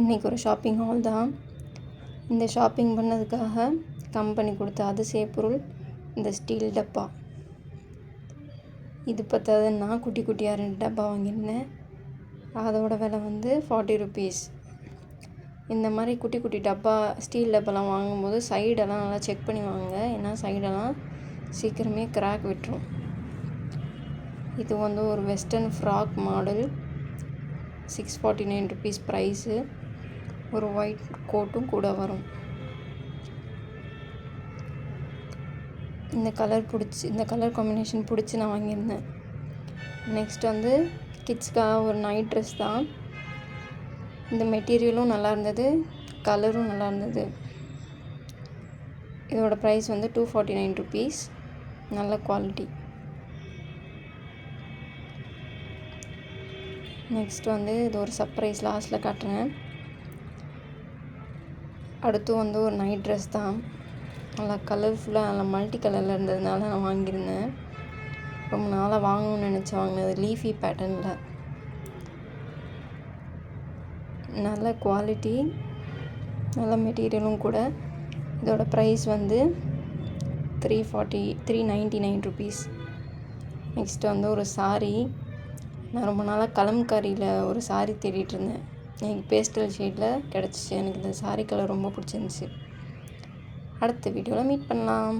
இன்றைக்கி ஒரு shopping hall தான். இந்த ஷாப்பிங் பண்ணதுக்காக கம்பெனி கொடுத்த அதிசய பொருள் இந்த ஸ்டீல் டப்பா. இது பத்தாதுன்னா குட்டி குட்டியாக 2 டப்பா வாங்கியிருந்தேன். அதோட விலை வந்து 40 rupees. இந்த மாதிரி குட்டி குட்டி டப்பா ஸ்டீல் டப்பாலாம் வாங்கும்போது சைடெல்லாம் நல்லா செக் பண்ணி வாங்குங்க. ஏன்னா சைடெல்லாம் சீக்கிரமே கிராக் விட்டுரும். இது வந்து ஒரு western frock model. 649 rupees price. ஒரு ஒயிட் கோட்டும் கூட வரும். இந்த கலர் காம்பினேஷன் பிடிச்சி நான் வாங்கியிருந்தேன். நெக்ஸ்ட் வந்து கிட்ஸ்க்காக ஒரு நைட் ட்ரெஸ் தான். இந்த மெட்டீரியலும் நல்லா இருந்தது, கலரும் நல்லா இருந்தது. இதோட ப்ரைஸ் வந்து 249 rupees. நல்ல குவாலிட்டி. நெக்ஸ்ட் வந்து இது ஒரு சர்ப்ரைஸ் லாஸ்ட்டில் காட்டுறேன். அடுத்து வந்து ஒரு நைட் ட்ரெஸ் தான். நல்லா கலர்ஃபுல்லாக நல்லா மல்டி கலரில் இருந்ததுனால நான் வாங்கியிருந்தேன். ரொம்ப நாளாக வாங்கணும்னு வாங்கினது. லீஃபி பேட்டர்னில் நல்ல குவாலிட்டி, நல்ல மெட்டீரியலும் கூட. இதோட ப்ரைஸ் வந்து 399 rupees. நெக்ஸ்ட் வந்து ஒரு சாரீ. நான் ரொம்ப நாளாக கலம்காரியில் ஒரு சாரீ தேடிட்டு இருந்தேன். எனக்கு பேஸ்டல் ஷேடில் கிடச்சிச்சு. எனக்கு இந்த சாரீ கலர் ரொம்ப பிடிச்சிருந்துச்சி. அடுத்த வீடியோவில் மீட் பண்ணலாம்.